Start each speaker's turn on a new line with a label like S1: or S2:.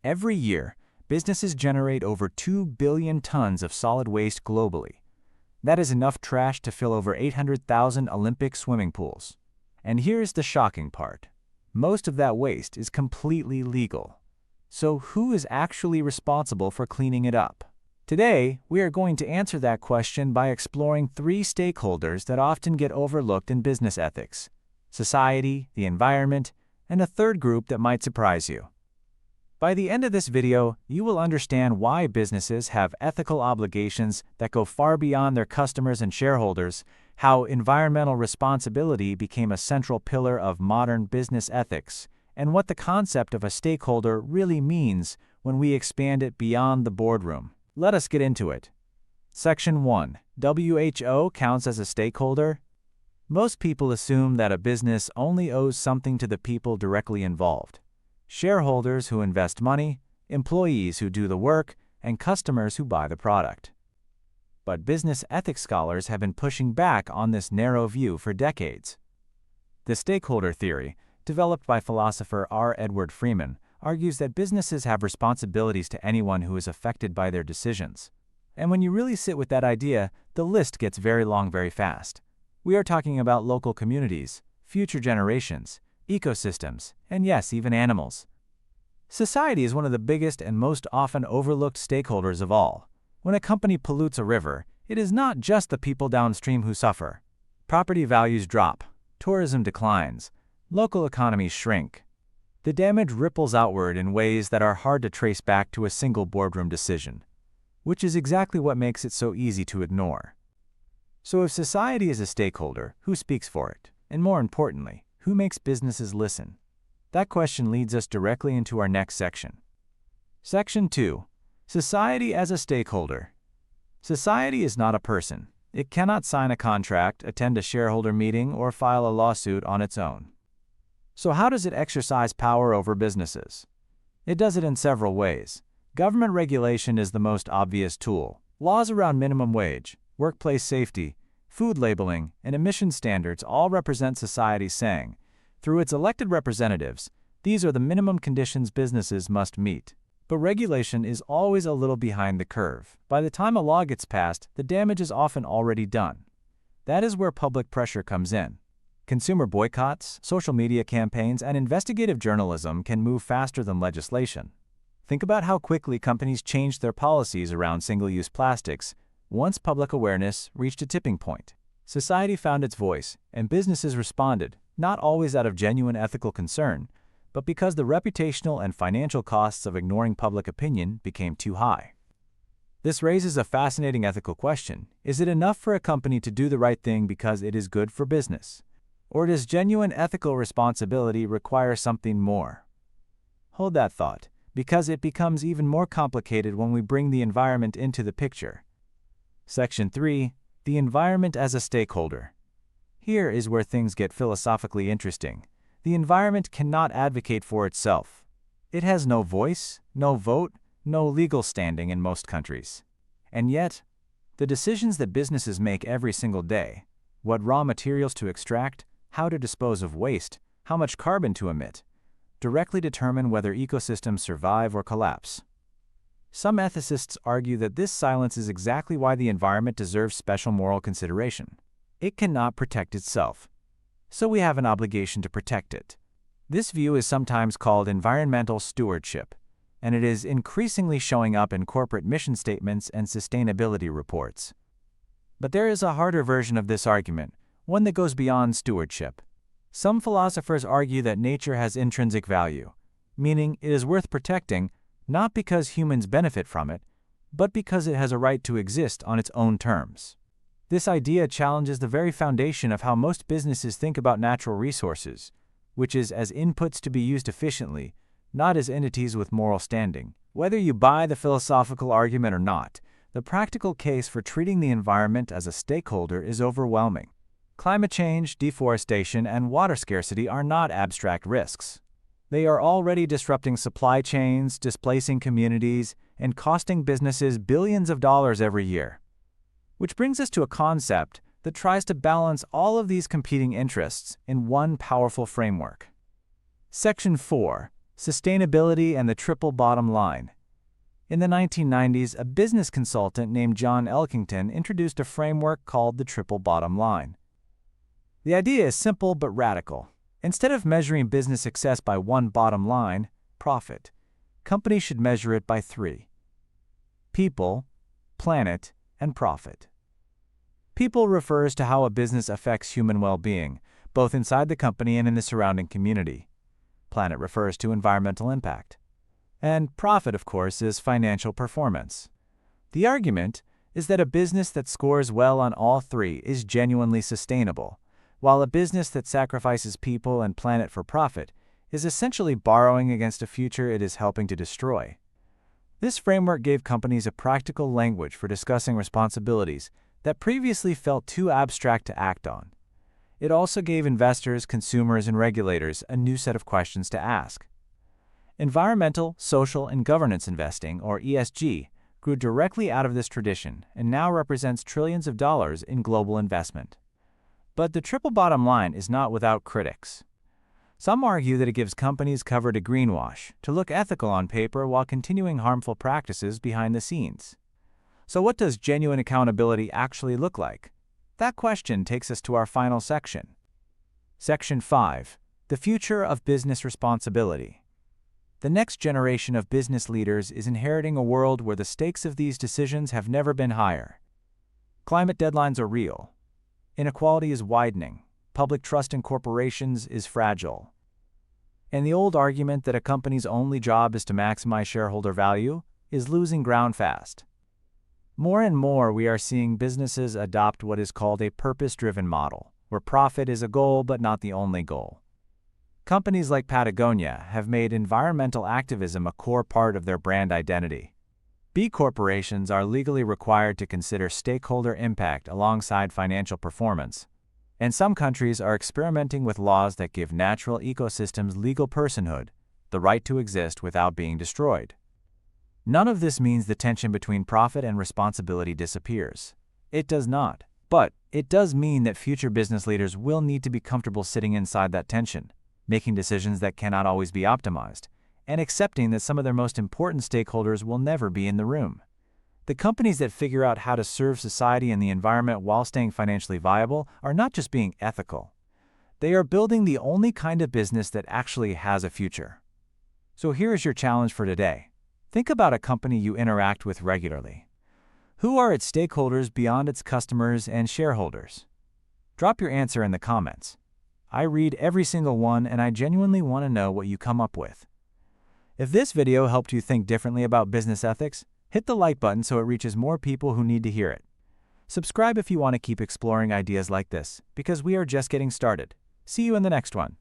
S1: Every year, businesses generate over 2 billion tons of solid waste globally. That is enough trash to fill over 800,000 Olympic swimming pools. And here's the shocking part. Most of that waste is completely legal. So who is actually responsible for cleaning it up? Today, we are going to answer that question by exploring three stakeholders that often get overlooked in business ethics: society, the environment, and a third group that might surprise you. By the end of this video, you will understand why businesses have ethical obligations that go far beyond their customers and shareholders, how environmental responsibility became a central pillar of modern business ethics, and what the concept of a stakeholder really means when we expand it beyond the boardroom. Let us get into it. Section 1. WHO counts as a stakeholder? Most people assume that a business only owes something to the people directly involved: shareholders who invest money, employees who do the work, and customers who buy the product. But business ethics scholars have been pushing back on this narrow view for decades. The stakeholder theory, developed by philosopher R. Edward Freeman, argues that businesses have responsibilities to anyone who is affected by their decisions. And when you really sit with that idea, the list gets very long very fast. We are talking about local communities, future generations, ecosystems, and yes, even animals. Society is one of the biggest and most often overlooked stakeholders of all. When a company pollutes a river, it is not just the people downstream who suffer. Property values drop, tourism declines, local economies shrink. The damage ripples outward in ways that are hard to trace back to a single boardroom decision, which is exactly what makes it so easy to ignore. So if society is a stakeholder, who speaks for it? And more importantly, who makes businesses listen? That question leads us directly into our next section. Section 2. Society as a stakeholder. Society is not a person. It cannot sign a contract, attend a shareholder meeting, or file a lawsuit on its own. So how does it exercise power over businesses? It does it in several ways. Government regulation is the most obvious tool. Laws around minimum wage, workplace safety, food labeling, and emission standards all represent society saying, through its elected representatives, these are the minimum conditions businesses must meet. But regulation is always a little behind the curve. By the time a law gets passed, the damage is often already done. That is where public pressure comes in. Consumer boycotts, social media campaigns, and investigative journalism can move faster than legislation. Think about how quickly companies changed their policies around single-use plastics once public awareness reached a tipping point. Society found its voice, and businesses responded, not always out of genuine ethical concern, but because the reputational and financial costs of ignoring public opinion became too high. This raises a fascinating ethical question. Is it enough for a company to do the right thing because it is good for business? Or does genuine ethical responsibility require something more? Hold that thought, because it becomes even more complicated when we bring the environment into the picture. Section 3. The environment as a stakeholder. Here is where things get philosophically interesting. The environment cannot advocate for itself. It has no voice, no vote, no legal standing in most countries. And yet, the decisions that businesses make every single day, what raw materials to extract, how to dispose of waste, how much carbon to emit, directly determine whether ecosystems survive or collapse. Some ethicists argue that this silence is exactly why the environment deserves special moral consideration. It cannot protect itself, so we have an obligation to protect it. This view is sometimes called environmental stewardship, and it is increasingly showing up in corporate mission statements and sustainability reports. But there is a harder version of this argument, one that goes beyond stewardship. Some philosophers argue that nature has intrinsic value, meaning it is worth protecting not because humans benefit from it, but because it has a right to exist on its own terms. This idea challenges the very foundation of how most businesses think about natural resources, which is as inputs to be used efficiently, not as entities with moral standing. Whether you buy the philosophical argument or not, the practical case for treating the environment as a stakeholder is overwhelming. Climate change, deforestation, and water scarcity are not abstract risks. They are already disrupting supply chains, displacing communities, and costing businesses billions of dollars every year. Which brings us to a concept that tries to balance all of these competing interests in one powerful framework. Section 4. Sustainability and the triple bottom line. In the 1990s, a business consultant named John Elkington introduced a framework called the triple bottom line. The idea is simple but radical. Instead of measuring business success by one bottom line, profit, companies should measure it by three: people, planet, and profit. People refers to how a business affects human well-being, both inside the company and in the surrounding community. Planet refers to environmental impact. And profit, of course, is financial performance. The argument is that a business that scores well on all three is genuinely sustainable, while a business that sacrifices people and planet for profit is essentially borrowing against a future it is helping to destroy. This framework gave companies a practical language for discussing responsibilities that previously felt too abstract to act on. It also gave investors, consumers, and regulators a new set of questions to ask. Environmental, social, and governance investing, or ESG, grew directly out of this tradition and now represents trillions of dollars in global investment. But the triple bottom line is not without critics. Some argue that it gives companies cover to greenwash, to look ethical on paper while continuing harmful practices behind the scenes. So what does genuine accountability actually look like? That question takes us to our final section. Section 5. The Future of Business Responsibility. The next generation of business leaders is inheriting a world where the stakes of these decisions have never been higher. Climate deadlines are real. Inequality is widening. Public trust in corporations is fragile. And the old argument that a company's only job is to maximize shareholder value is losing ground fast. More and more, we are seeing businesses adopt what is called a purpose-driven model, where profit is a goal but not the only goal. Companies like Patagonia have made environmental activism a core part of their brand identity. B corporations are legally required to consider stakeholder impact alongside financial performance, and some countries are experimenting with laws that give natural ecosystems legal personhood, the right to exist without being destroyed. None of this means the tension between profit and responsibility disappears. It does not. But it does mean that future business leaders will need to be comfortable sitting inside that tension, making decisions that cannot always be optimized, and accepting that some of their most important stakeholders will never be in the room. The companies that figure out how to serve society and the environment while staying financially viable are not just being ethical. They are building the only kind of business that actually has a future. So here is your challenge for today. Think about a company you interact with regularly. Who are its stakeholders beyond its customers and shareholders? Drop your answer in the comments. I read every single one and I genuinely want to know what you come up with. If this video helped you think differently about business ethics, hit the like button so it reaches more people who need to hear it. Subscribe if you want to keep exploring ideas like this, because we are just getting started. See you in the next one.